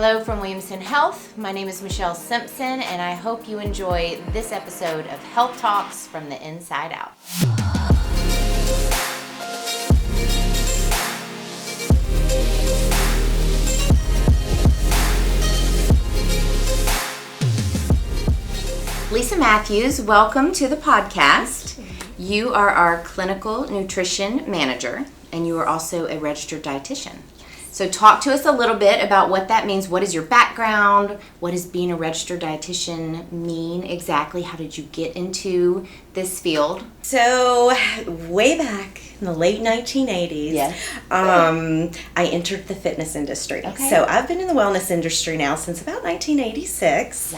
Hello from Williamson Health. My name is Michelle Simpson, and I hope you enjoy this episode of Health Talks from the Inside Out. Lisa Mathews, welcome to the podcast. You are our clinical nutrition manager, and you are also a registered dietitian. So talk to us a little bit about what that means. What is your background? What does being a registered dietitian mean exactly? How did you get into this field? So way back in the late 1980s, Yes. I entered the fitness industry. Okay. So I've been in the wellness industry now since about 1986.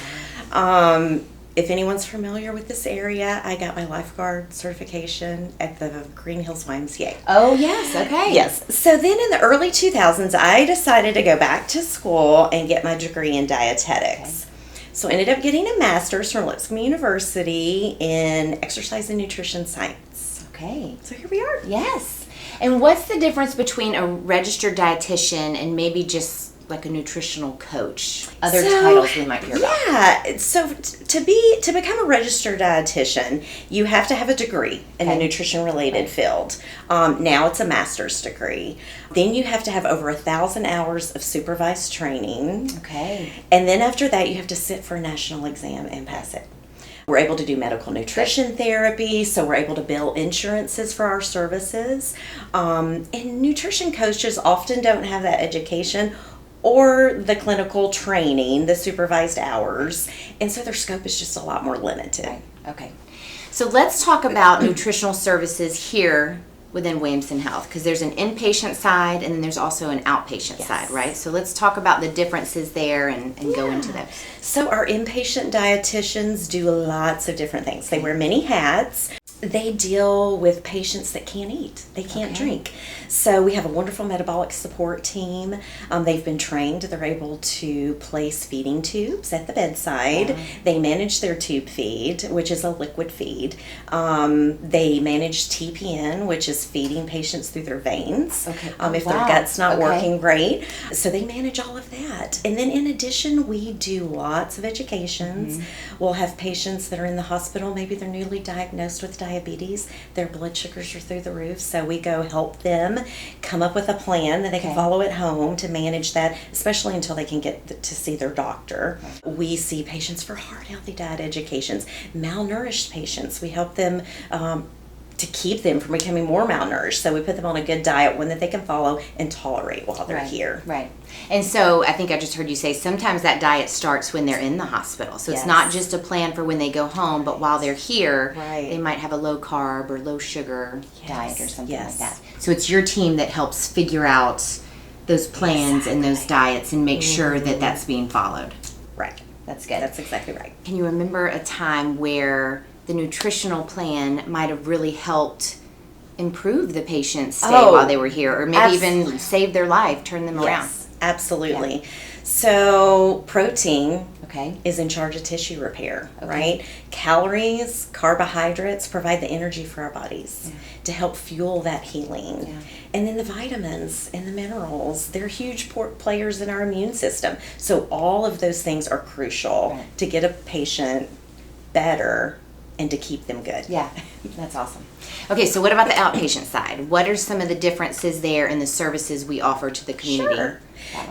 If anyone's familiar with this area, I got my lifeguard certification at the Green Hills YMCA. Oh, yes. Okay. Yes. So then in the early 2000s, I decided to go back to school and get my degree in dietetics. Okay. So I ended up getting a master's from Lipscomb University in exercise and nutrition science. Okay. So here we are. Yes. And what's the difference between a registered dietitian and maybe just like a nutritional coach? Other titles we might hear about. Yeah. So to become a registered dietitian, you have to have a degree in a nutrition related field. Now it's a master's degree. Then you have to have over 1,000 hours of supervised training. Okay. And then after that, you have to sit for a national exam and pass it. We're able to do medical nutrition therapy, so we're able to bill insurances for our services. And nutrition coaches often don't have that education or the clinical training, the supervised hours, and so their scope is just a lot more limited. Okay. So let's talk about nutritional services here within Williamson Health, because there's an inpatient side and then there's also an outpatient side, right? So let's talk about the differences there and go into those. So our inpatient dietitians do lots of different things. They wear many hats. They deal with patients that can't eat. They can't drink. So we have a wonderful metabolic support team. They've been trained. They're able to place feeding tubes at the bedside. They manage their tube feed, which is a liquid feed. They manage TPN, which is feeding patients through their veins. If their gut's not working great. So they manage all of that. And then in addition, we do lots of educations. We'll have patients that are in the hospital. Maybe they're newly diagnosed with diabetes. Their blood sugars are through the roof. So we go help them come up with a plan that they can follow at home to manage that, especially until they can get to see their doctor. We see patients for heart healthy diet educations, malnourished patients. We help them to keep them from becoming more malnourished. So we put them on a good diet, one that they can follow and tolerate while they're here. Right. And so I think I just heard you say sometimes that diet starts when they're in the hospital. So it's not just a plan for when they go home, but while they're here, they might have a low carb or low sugar diet or something like that. So it's your team that helps figure out those plans and those diets and make sure that that's being followed. Right. That's good. That's exactly right. Can you remember a time where the nutritional plan might have really helped improve the patient's stay while they were here, or maybe even save their life, turn them around? Absolutely. Yeah. So protein is in charge of tissue repair, right? Calories, carbohydrates provide the energy for our bodies to help fuel that healing. Yeah. And then the vitamins and the minerals, they're huge players in our immune system. So all of those things are crucial to get a patient better and to keep them good. Yeah, that's awesome. Okay, so what about the outpatient side? What are some of the differences there in the services we offer to the community? Sure.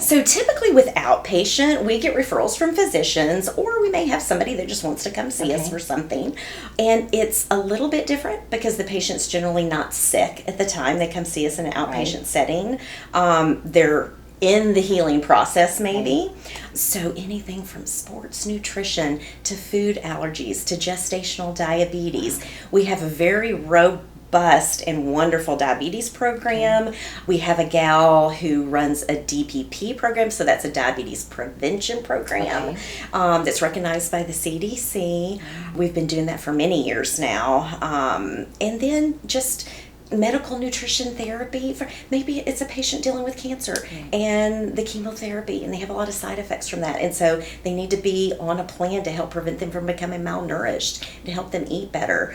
So typically with outpatient, we get referrals from physicians, or we may have somebody that just wants to come see us for something. And it's a little bit different because the patient's generally not sick at the time they come see us in an outpatient setting. They're in the healing process maybe. So anything from sports nutrition to food allergies to gestational diabetes. We have a very robust and wonderful diabetes program. We have a gal who runs a DPP program, so that's a diabetes prevention program that's recognized by the CDC. We've been doing that for many years now. And then just medical nutrition therapy for maybe it's a patient dealing with cancer and the chemotherapy, and they have a lot of side effects from that, and so they need to be on a plan to help prevent them from becoming malnourished, to help them eat better.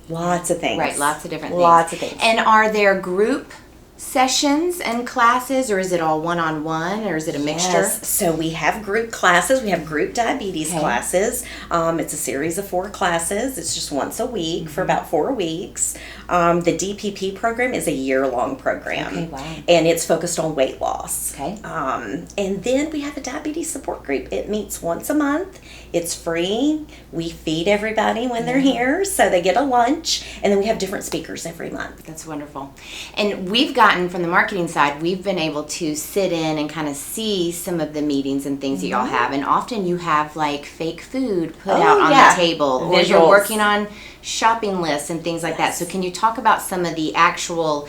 Lots of things. Right, lots of different things. Lots of things. And are there group sessions and classes, or is it all one-on-one, or is it a mixture? Yes. So we have group classes. We have group diabetes classes. It's a series of 4 classes. It's just once a week for about 4 weeks. The DPP program is a year-long program. Okay, wow. And it's focused on weight loss. Okay. And then we have a diabetes support group. It meets once a month. It's free. We feed everybody when they're here, so they get a lunch. And then we have different speakers every month. That's wonderful. And we've gotten, from the marketing side, we've been able to sit in and kind of see some of the meetings and things that y'all have. And often you have like fake food put out on the table, or you're working on shopping lists and things like that. So can you talk about some of the actual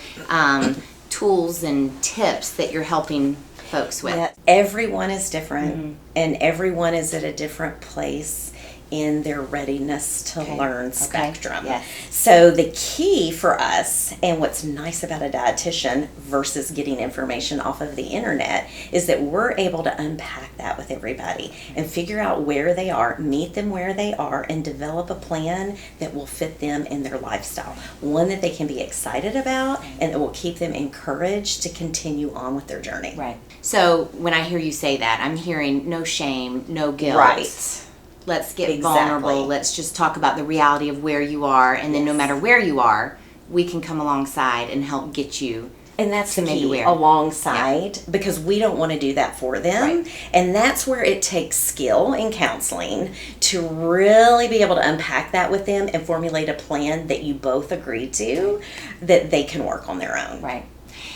tools and tips that you're helping folks with? Yeah, everyone is different, and everyone is at a different place in their readiness to learn spectrum. Yes. So the key for us, and what's nice about a dietitian versus getting information off of the internet, is that we're able to unpack that with everybody and figure out where they are, meet them where they are, and develop a plan that will fit them in their lifestyle. One that they can be excited about and that will keep them encouraged to continue on with their journey. Right. So when I hear you say that, I'm hearing no shame, no guilt. Right. Let's get vulnerable. Let's just talk about the reality of where you are, and then no matter where you are, we can come alongside and help get you. And that's to the maybe key, where. alongside, because we don't want to do that for them. Right. And that's where it takes skill in counseling to really be able to unpack that with them and formulate a plan that you both agree to, that they can work on their own. Right.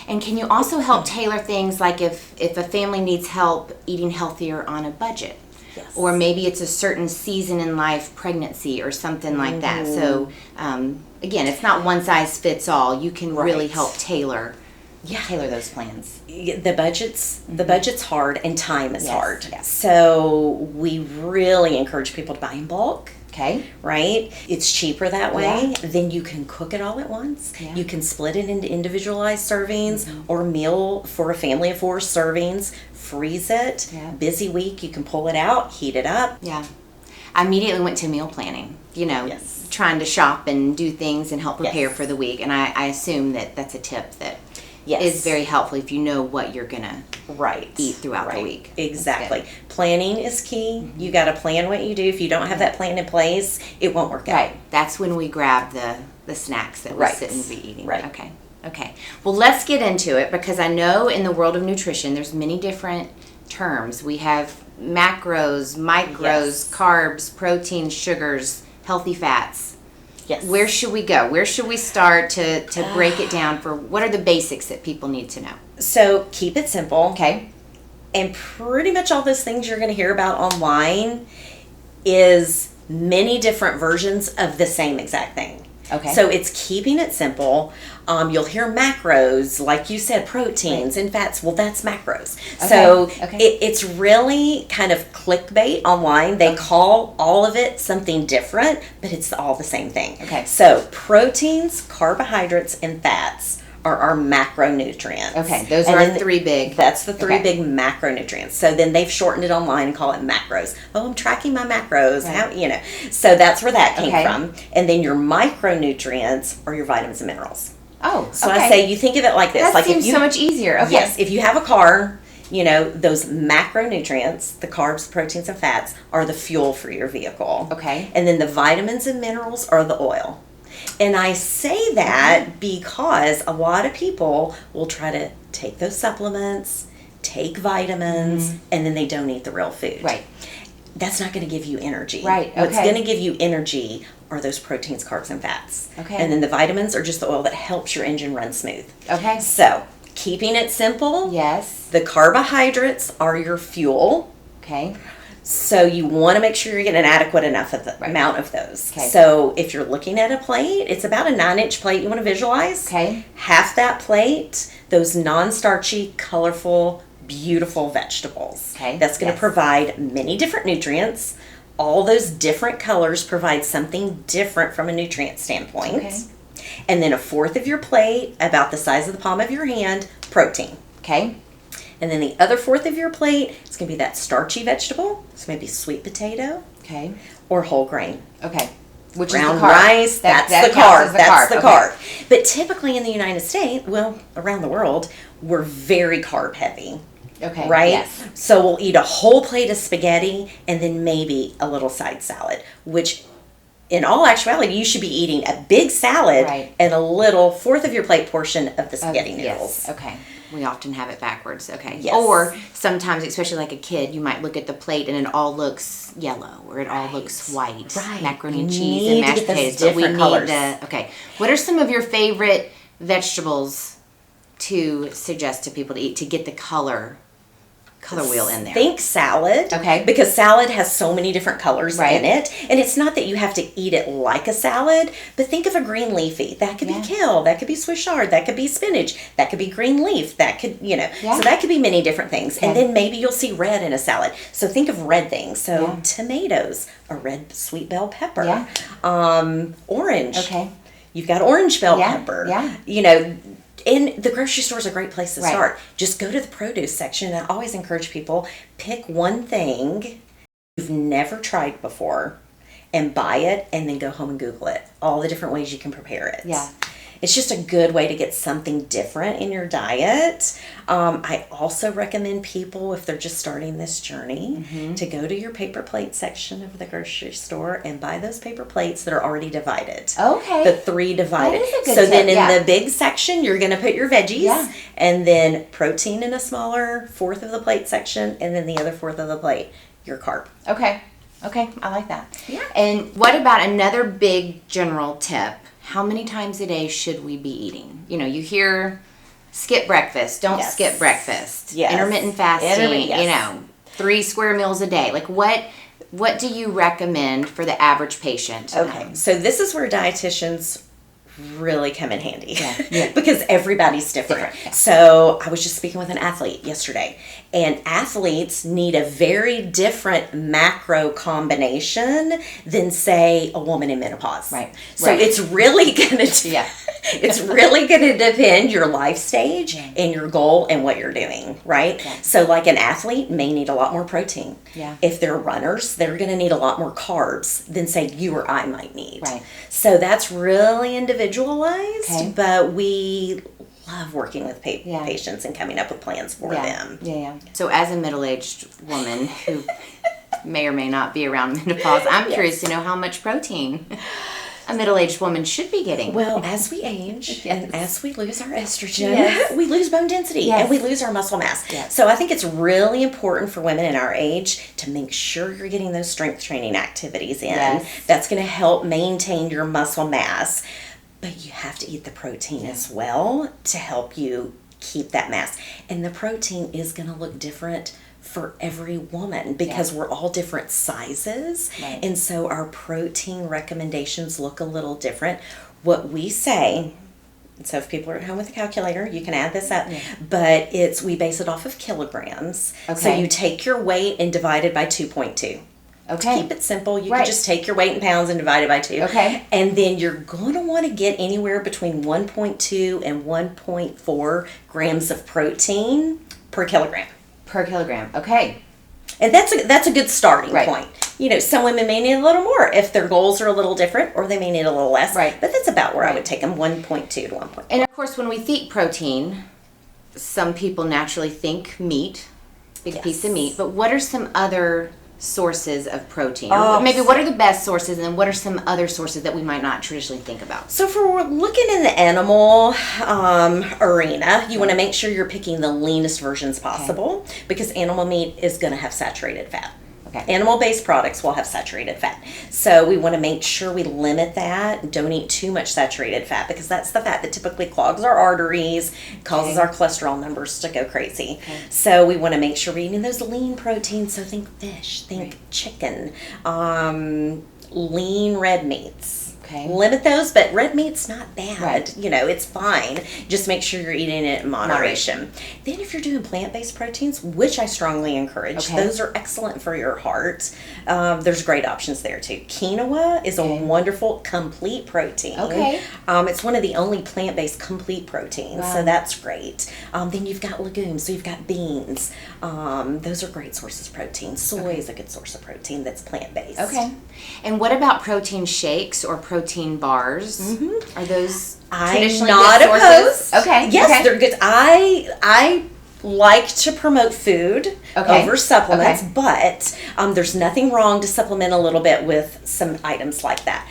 And can you also help tailor things, like if a family needs help eating healthier on a budget? Yes. Or maybe it's a certain season in life, pregnancy or something like that. So again, it's not one size fits all. You can really help tailor those plans. The budget's hard, and time is hard. Yes. So we really encourage people to buy in bulk. Okay. Right? It's cheaper that way. Then you can cook it all at once. Yeah. You can split it into individualized servings or meal for a family of 4 servings. Freeze it. Yeah. Busy week, you can pull it out, heat it up. Yeah. I immediately went to meal planning, trying to shop and do things and help prepare for the week. And I assume that that's a tip that is very helpful if you know what you're going to eat throughout the week. Exactly. Planning is key. You got to plan what you do. If you don't have that plan in place, it won't work out. Right. That's when we grab the snacks that we sit and be eating. Right. Okay. Well, let's get into it, because I know in the world of nutrition there's many different terms. We have macros, micros, carbs, proteins, sugars, healthy fats. Yes. Where should we go? Where should we start to break it down for what are the basics that people need to know? So keep it simple. Okay. And pretty much all those things you're going to hear about online is many different versions of the same exact thing. Okay. So it's keeping it simple. You'll hear macros, like you said, proteins and fats. Well, that's macros. Okay. So it's really kind of clickbait online. They call all of it something different, but it's all the same thing. Okay. So proteins, carbohydrates, and fats are our macronutrients. Okay, those are our 3 big. That's the 3 big macronutrients. So then they've shortened it online and call it macros. Oh, I'm tracking my macros. Right. How, So that's where that came from. And then your micronutrients are your vitamins and minerals. Oh, so I say you think of it like this. That seems so much easier. Okay. Yes, if you have a car, those macronutrients, the carbs, proteins, and fats, are the fuel for your vehicle. Okay. And then the vitamins and minerals are the oil. And I say that because a lot of people will try to take those supplements, take vitamins, and then they don't eat the real food. Right. That's not going to give you energy. Right. Okay. What's going to give you energy are those proteins, carbs, and fats. Okay. And then the vitamins are just the oil that helps your engine run smooth. Okay. So, keeping it simple. Yes. The carbohydrates are your fuel. Okay. So you want to make sure you're getting an adequate enough of the amount of those. Okay. So if you're looking at a plate, it's about a 9-inch plate you want to visualize. Okay. Half that plate, those non-starchy, colorful, beautiful vegetables. Okay. That's going to provide many different nutrients. All those different colors provide something different from a nutrient standpoint. Okay. And then 1/4 of your plate, about the size of the palm of your hand, protein. Okay. And then the other 1/4 of your plate is going to be that starchy vegetable. So maybe sweet potato. Okay. Or whole grain. Okay. Which brown is the carb. rice, That that's the counts carb. as the That's the carb. carb. Okay. But typically in the United States, well, around the world, we're very carb heavy. Okay. Right? Yes. So we'll eat a whole plate of spaghetti and then maybe a little side salad, which in all actuality, you should be eating a big salad Right. and a little fourth of your plate portion of the spaghetti noodles. Yes. Okay. We often have it backwards. Okay. Yes. Or sometimes, especially like a kid, you might look at the plate and it all looks yellow or it all looks white. Right. Macaroni and You cheese need and to mashed get those potatoes. But we different need colors. okay. What are some of your favorite vegetables to suggest to people to eat to get the color wheel in there? Think salad. Okay. Because salad has so many different colors Right. in it. And it's not that you have to eat it like a salad, but think of a green leafy. That could Yeah. be kale, that could be Swiss chard, that could be spinach, that could be green leaf, that could, Yeah. So that could be many different things. Okay. And then maybe you'll see red in a salad. So think of red things. So Yeah. tomatoes, a red sweet bell pepper. Yeah. Orange. Okay. You've got orange bell Yeah, pepper. yeah. And the grocery store is a great place to Right. start. Just go to the produce section. And I always encourage people, pick one thing you've never tried before and buy it and then go home and Google it. All the different ways you can prepare it. Yeah. It's just a good way to get something different in your diet. I also recommend people, if they're just starting this journey, to go to your paper plate section of the grocery store and buy those paper plates that are already divided. Okay. The 3 divided. That is a good So tip, then in yeah. the big section, you're going to put your veggies, Yeah. and then protein in a smaller fourth of the plate section, and then the other fourth of the plate, your carb. Okay. Okay. I like that. Yeah. And what about another big general tip? How many times a day should we be eating? You hear skip breakfast. Don't Yes. skip breakfast. Yes. Intermittent fasting. Yes. 3 square meals a day. Like what do you recommend for the average patient? Okay, so this is where dietitians really come in handy. Yeah. Because everybody's different. Different. So I was just speaking with an athlete yesterday, and athletes need a very different macro combination than, say, a woman in menopause. Right. So Right. it's really gonna it's really gonna depend your life stage and your goal and what you're doing, right? Yeah. So like an athlete may need a lot more protein. Yeah. If they're runners, they're gonna need a lot more carbs than, say, you or I might need. Right. So that's really individualized, Okay. but we love working with Yeah. patients and coming up with plans for them. Yeah. So as a middle-aged woman who may or may not be around menopause, I'm curious to know how much protein a middle-aged woman should be getting. Well, as we age and as we lose our estrogen, Yes. we lose bone density Yes. and we lose our muscle mass. Yes. So I think it's really important for women in our age to make sure you're getting those strength training activities in. Yes. That's going to help maintain your muscle mass. But you have to eat the protein as well to help you keep that mass. And the protein is going to look different for every woman because we're all different sizes. Right. And so our protein recommendations look a little different. What we say, so if people are at home with a calculator, you can add this up, but we base it off of kilograms. So Okay. you take your weight and divide it by 2.2. Okay. Keep it simple. You Right. can just take your weight in pounds and divide it by 2. Okay. And then you're going to want to get anywhere between 1.2 and 1.4 grams of protein per kilogram. Per kilogram. Okay. And that's a good starting Right. point. Some women may need a little more if their goals are a little different, or they may need a little less. Right. But that's about where I Right. would take them, 1.2 to 1.4. And of course, when we think protein, some people naturally think meat, big piece of meat. But what are some other sources of protein? Or maybe what are the best sources, and then what are some other sources that we might not traditionally think about? So for looking in the animal arena, you want to make sure you're picking the leanest versions possible because animal meat is going to have saturated fat. Okay. Animal-based products will have saturated fat. So we want to make sure we limit that. Don't eat too much saturated fat because that's the fat that typically clogs our arteries, causes our cholesterol numbers to go crazy. So we want to make sure we're eating those lean proteins. So think fish, think chicken, lean red meats. Okay. Limit those, but red meat's not bad. Right. It's fine. Just make sure you're eating it in moderation. Then if you're doing plant-based proteins, which I strongly encourage, those are excellent for your heart. There's great options there too. Quinoa is a wonderful complete protein. Okay. It's one of the only plant-based complete proteins, so that's great. Then you've got legumes, so you've got beans. Those are great sources of protein. Soy is a good source of protein that's plant-based. Okay. And what about protein shakes or protein bars? Are those traditionally I'm not good sources? opposed. Okay. Yes, they're good. I like to promote food over supplements, but there's nothing wrong to supplement a little bit with some items like that.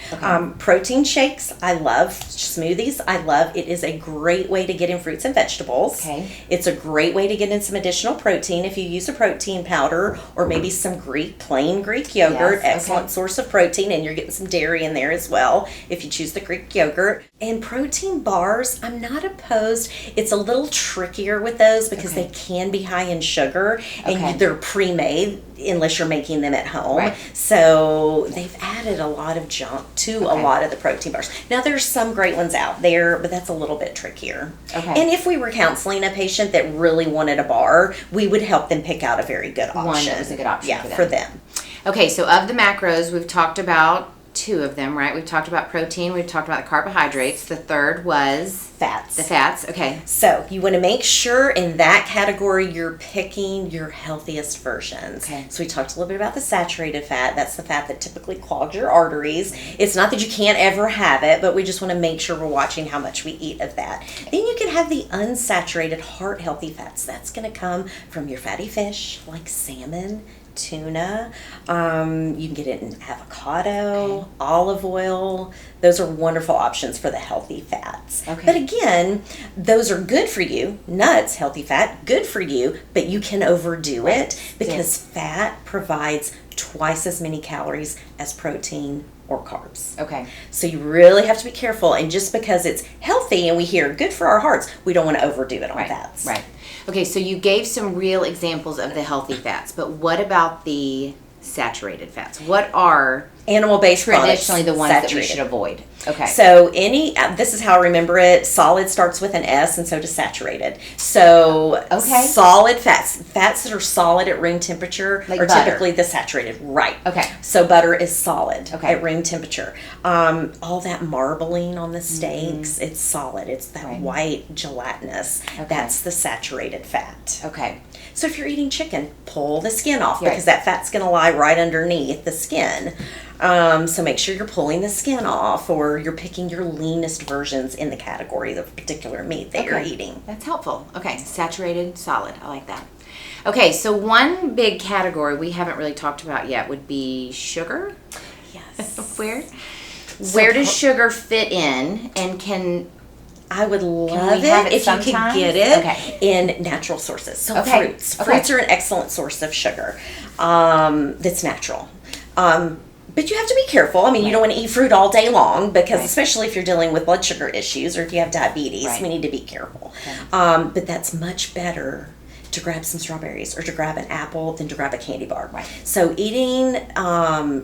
Protein shakes, I love. Smoothies, I love. It is a great way to get in fruits and vegetables. It's a great way to get in some additional protein if you use a protein powder or maybe some plain Greek yogurt. Excellent source of protein, and you're getting some dairy in there as well if you choose the Greek yogurt. And protein bars, I'm not opposed. It's a little trickier with those because they can be high in sugar, and they're pre-made unless you're making them at home. So they've added a lot of junk to a lot of the protein bars. Now there's some great ones out there, but that's a little bit trickier. And if we were counseling a patient that really wanted a bar, we would help them pick out a very good option. One that was a good option for them. Okay, so of the macros, we've talked about 2 of them, right? We've talked about protein, we've talked about the carbohydrates. The third was fats. The fats, okay. So you want to make sure in that category you're picking your healthiest versions. So we talked a little bit about the saturated fat. That's the fat that typically clogs your arteries. It's not that you can't ever have it, but we just want to make sure we're watching how much we eat of that. Then you can have the unsaturated heart healthy fats. That's going to come from your fatty fish like salmon, tuna. You can get it in avocado, olive oil. Those are wonderful options for the healthy fats. But again, those are good for you. Nuts, healthy fat, good for you, but you can overdo it because fat provides twice as many calories as protein or carbs. So you really have to be careful, and just because it's healthy and we hear good for our hearts, we don't want to overdo it on fats. Okay, so you gave some real examples of the healthy fats, but what about the saturated fats? What are animal-based traditionally products the ones saturated that we should avoid? So this is how I remember it. Solid starts with an S, and so does saturated. So solid fats that are solid at room temperature are typically the saturated. So butter is solid at room temperature. All that marbling on the steaks, it's solid. It's that white gelatinous. That's the saturated fat. So if you're eating chicken, pull the skin off because that fat's going to lie right underneath the skin. So make sure you're pulling the skin off, or you're picking your leanest versions in the category of the particular meat that you're eating. That's helpful. Saturated, solid. I like that. Okay, so one big category we haven't really talked about yet would be sugar. Where does sugar fit in, and I would love it if you could get it in natural sources. So fruits. Fruits are an excellent source of sugar that's natural. But you have to be careful. I mean, you don't want to eat fruit all day long because especially if you're dealing with blood sugar issues or if you have diabetes, we need to be careful. But that's much better to grab some strawberries or to grab an apple than to grab a candy bar. So eating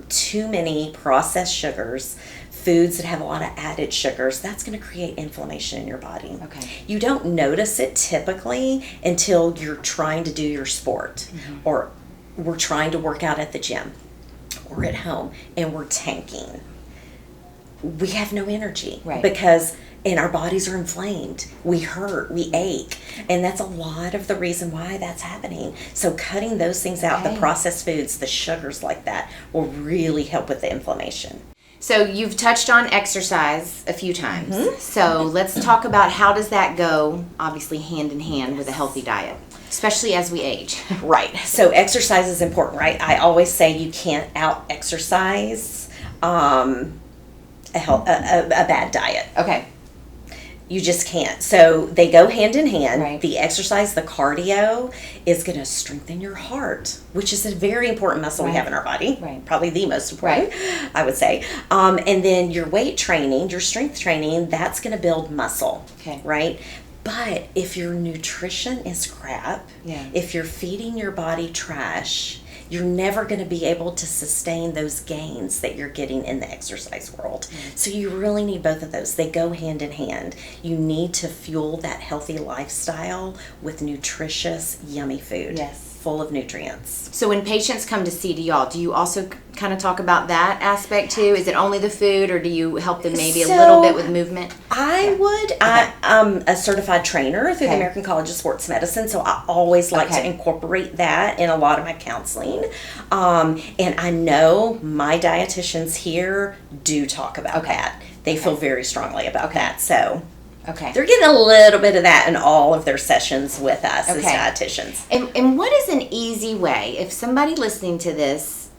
too many processed sugars, foods that have a lot of added sugars, that's going to create inflammation in your body. You don't notice it typically until you're trying to do your sport or we're trying to work out at the gym or at home and we're tanking. We have no energy because our bodies are inflamed. We hurt, we ache, and that's a lot of the reason why that's happening. So cutting those things out, the processed foods, the sugars like that, will really help with the inflammation. So you've touched on exercise a few times. So let's talk about how does that go, obviously hand in hand with a healthy diet, especially as we age. So exercise is important, I always say you can't out-exercise a bad diet. You just can't. So they go hand in hand. The exercise, the cardio, is going to strengthen your heart, which is a very important muscle we have in our body. Probably the most important, I would say. And then your weight training, your strength training, that's going to build muscle. But if your nutrition is crap, if you're feeding your body trash, you're never going to be able to sustain those gains that you're getting in the exercise world. So you really need both of those. They go hand in hand. You need to fuel that healthy lifestyle with nutritious, yummy food. Yes. Full of nutrients. So when patients come to see y'all, do you also kind of talk about that aspect too? Is it only the food, or do you help them maybe a little bit with movement? I'm a certified trainer through the American College of Sports Medicine, so I always like to incorporate that in a lot of my counseling. And I know my dietitians here do talk about that. They feel very strongly about that. So they're getting a little bit of that in all of their sessions with us as dietitians. And what is an easy way, if somebody listening to this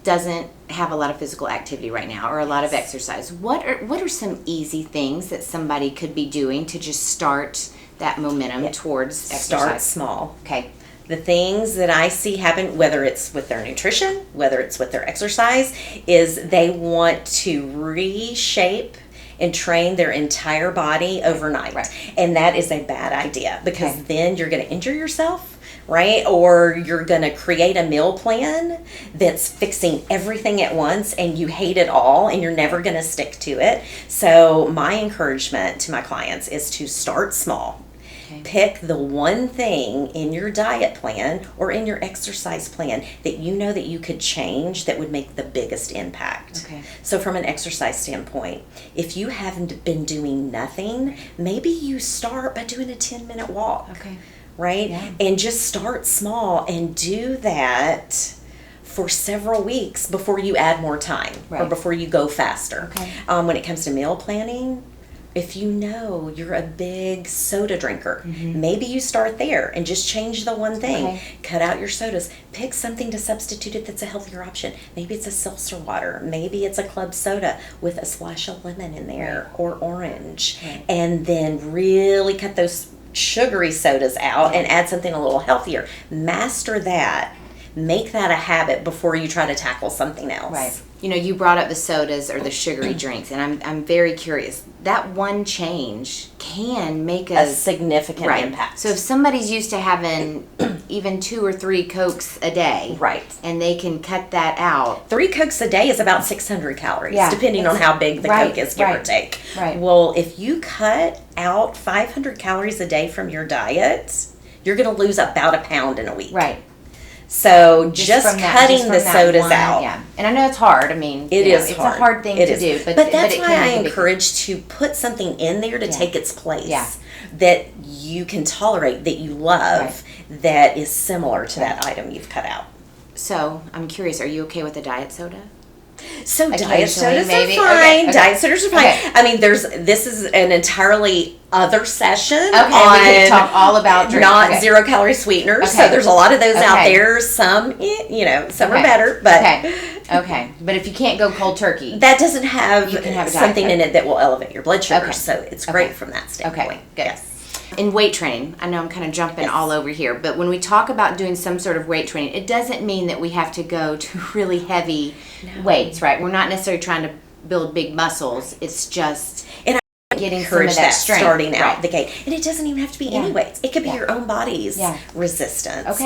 doesn't have a lot of physical activity right now or a lot of exercise, what are some easy things that somebody could be doing to just start that momentum towards exercise? Start small. Okay. The things that I see happen, whether it's with their nutrition, whether it's with their exercise, is they want to reshape and train their entire body overnight. And that is a bad idea, because then you're going to injure yourself, right? Or you're going to create a meal plan that's fixing everything at once and you hate it all and you're never going to stick to it. So my encouragement to my clients is to start small. Pick the one thing in your diet plan or in your exercise plan that you know that you could change that would make the biggest impact. So from an exercise standpoint, if you haven't been doing nothing, maybe you start by doing a 10-minute walk. Right? And just start small and do that for several weeks before you add more time or before you go faster. When it comes to meal planning, if you know you're a big soda drinker, maybe you start there and just change the one thing. Cut out your sodas. Pick something to substitute it that's a healthier option. Maybe it's a seltzer water. Maybe it's a club soda with a splash of lemon in there or orange. And then really cut those sugary sodas out and add something a little healthier. Master that. Make that a habit before you try to tackle something else. You know, you brought up the sodas or the sugary drinks, and I'm very curious. That one change can make a significant impact. So if somebody's used to having even 2 or 3 Cokes a day, and they can cut that out. 3 Cokes a day is about 600 calories, depending on how big the Coke is, give or take. Well, if you cut out 500 calories a day from your diet, you're going to lose about a pound in a week. So just cutting the sodas out. And I know it's hard. I mean, it's a hard thing to do. But that's why I encourage to put something in there to take its place that you can tolerate, that you love, that is similar to that item you've cut out. So I'm curious, are you okay with a diet soda? So diet sodas are fine. Diet sodas are fine. I mean, this is an entirely other session on we can talk all about drinks. Not 0-calorie sweeteners. So there's a lot of those out there. Some, some are better, but but if you can't go cold turkey, that doesn't have, something in it that will elevate your blood sugar. So it's great from that standpoint. Good. In weight training, I know I'm kind of jumping all over here, but when we talk about doing some sort of weight training, it doesn't mean that we have to go to really heavy weights, right? We're not necessarily trying to build big muscles. It's just getting some of that strength starting out the gate. And it doesn't even have to be any weights. It could be your own body's resistance.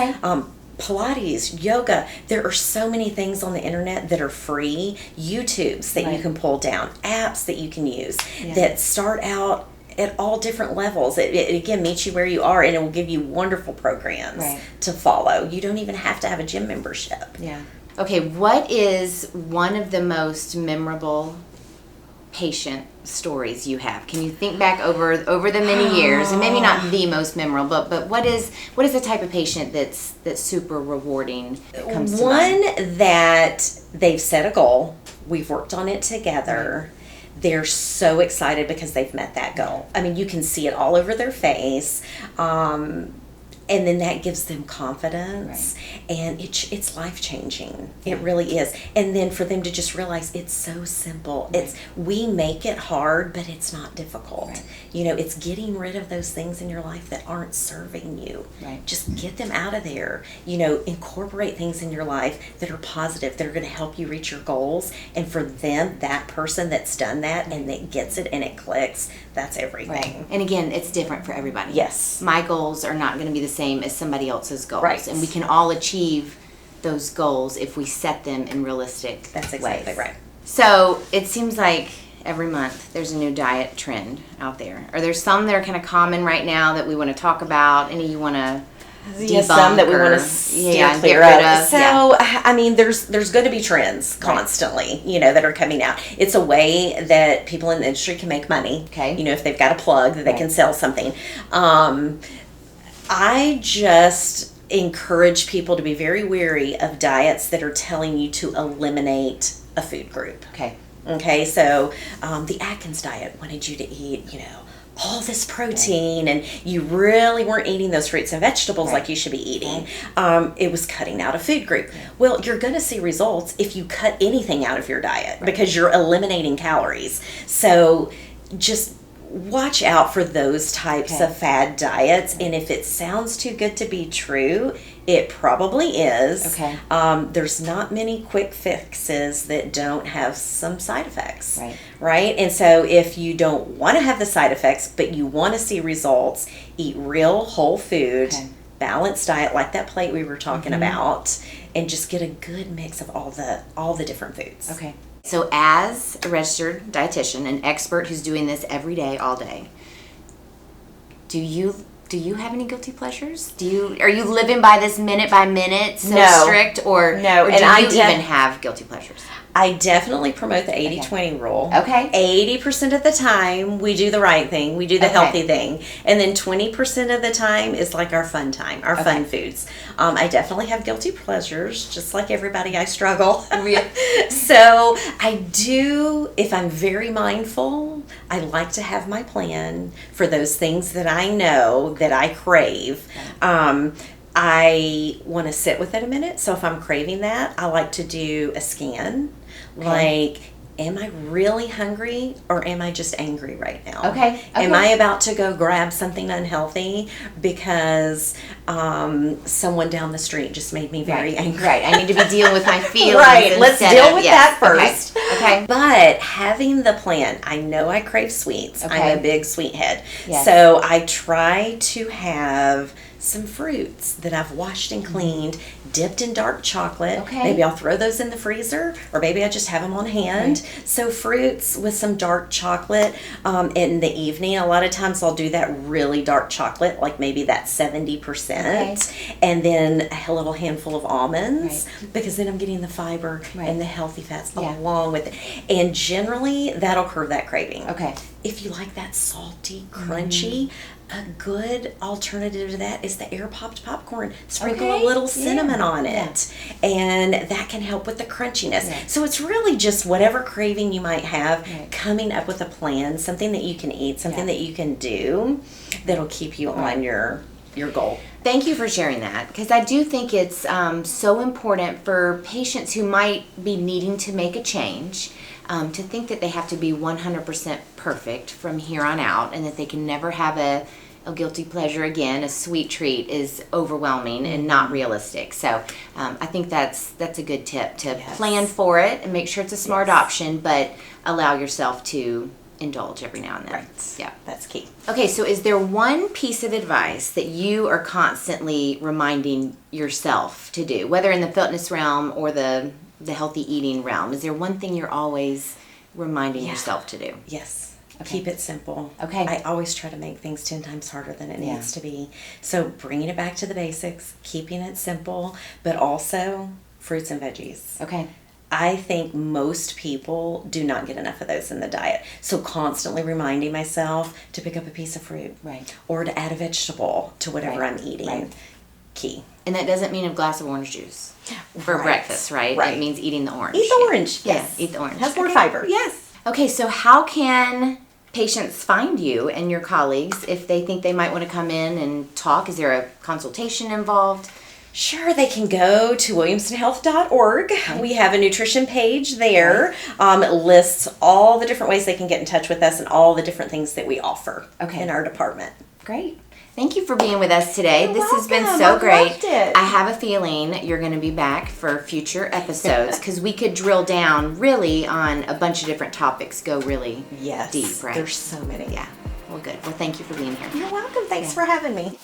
Pilates, yoga. There are so many things on the internet that are free. YouTubes that you can pull down, apps that you can use that start out at all different levels. It again meets you where you are, and it will give you wonderful programs to follow. You don't even have to have a gym membership. Okay, what is one of the most memorable patient stories you have? Can you think back over the many years, and maybe not the most memorable, but what is the type of patient that's super rewarding that comes to mind? One that they've set a goal, we've worked on it together. They're so excited because they've met that goal. I mean, you can see it all over their face. And then that gives them confidence, and it's life-changing. It really is. And then for them to just realize it's so simple. We make it hard, but it's not difficult. It's getting rid of those things in your life that aren't serving you. Just get them out of there. Incorporate things in your life that are positive, that are going to help you reach your goals. And for them, that person that's done that and that gets it and it clicks, that's everything. And again, it's different for everybody. Yes. My goals are not going to be the same as somebody else's goals. And we can all achieve those goals if we set them in realistic That's exactly ways. right. So it seems like every month there's a new diet trend out there. Are there some that are kind of common right now that we want to talk about? Any you want to debunk? Some that we want to steer clear of. So, I mean, there's going to be trends constantly, that are coming out. It's a way that people in the industry can make money. Okay. If they've got a plug that they can sell something. I just encourage people to be very wary of diets that are telling you to eliminate a food group. Okay, so the Atkins diet wanted you to eat, all this protein, and you really weren't eating those fruits and vegetables like you should be eating. It was cutting out a food group. Well, you're going to see results if you cut anything out of your diet because you're eliminating calories. So just watch out for those types of fad diets, and if it sounds too good to be true, it probably is. There's not many quick fixes that don't have some side effects, right? And so if you don't want to have the side effects, but you want to see results, eat real whole food, balanced diet like that plate we were talking about, and just get a good mix of all the different foods. So as a registered dietitian, an expert who's doing this every day, all day, do you have any guilty pleasures? Are you living by this minute by minute strict, or do you even have guilty pleasures? I definitely promote the 80-20 rule. 80% of the time we do the right thing, we do the healthy thing, and then 20% of the time is like our fun time, our fun foods. I definitely have guilty pleasures, just like everybody. I struggle. So I do, if I'm very mindful, I like to have my plan for those things that I know that I crave. I want to sit with it a minute. So if I'm craving that, I like to do a scan. Like, am I really hungry, or am I just angry right now? Am I about to go grab something unhealthy because someone down the street just made me very angry? I need to be dealing with my feelings. Let's deal with that first. But having the plan, I know I crave sweets. I'm a big sweet head. So I try to have some fruits that I've washed and cleaned, dipped in dark chocolate. Maybe I'll throw those in the freezer, or maybe I just have them on hand. So fruits with some dark chocolate in the evening. A lot of times I'll do that really dark chocolate, like maybe that 70%, and then a little handful of almonds, because then I'm getting the fiber and the healthy fats along with it. And generally that'll curb that craving. If you like that salty, crunchy, a good alternative to that is the air-popped popcorn. Sprinkle a little cinnamon on it, and that can help with the crunchiness. So it's really just whatever craving you might have, coming up with a plan, something that you can eat, something that you can do that'll keep you on your goal. Thank you for sharing that, because I do think it's so important for patients who might be needing to make a change to think that they have to be 100% perfect from here on out, and that they can never have a guilty pleasure again. A sweet treat is overwhelming and not realistic. So I think that's a good tip to plan for it and make sure it's a smart option, but allow yourself to indulge every now and then. Yeah, that's key. Okay, so is there one piece of advice that you are constantly reminding yourself to do, whether in the fitness realm or the healthy eating realm? Is there one thing you're always reminding yourself to do? Yes. Keep it simple. Okay. I always try to make things 10 times harder than it needs to be. So bringing it back to the basics, keeping it simple, but also fruits and veggies. Okay. I think most people do not get enough of those in the diet. So constantly reminding myself to pick up a piece of fruit. Or to add a vegetable to whatever I'm eating. Key. And that doesn't mean a glass of orange juice for breakfast, right? It means eating the orange. Eat the orange. Yes. Eat the orange. Has more fiber. Yes. Okay, so how can patients find you and your colleagues if they think they might want to come in and talk? Is there a consultation involved? Sure, they can go to williamsonhealth.org. We have a nutrition page there. It lists all the different ways they can get in touch with us and all the different things that we offer in our department. Great. Thank you for being with us today. You're this welcome. Has been so great. Loved it. I have a feeling you're going to be back for future episodes because we could drill down really on a bunch of different topics, go really deep, right? There's so many. Yeah. Well, good. Well, thank you for being here. You're welcome. Thanks for having me.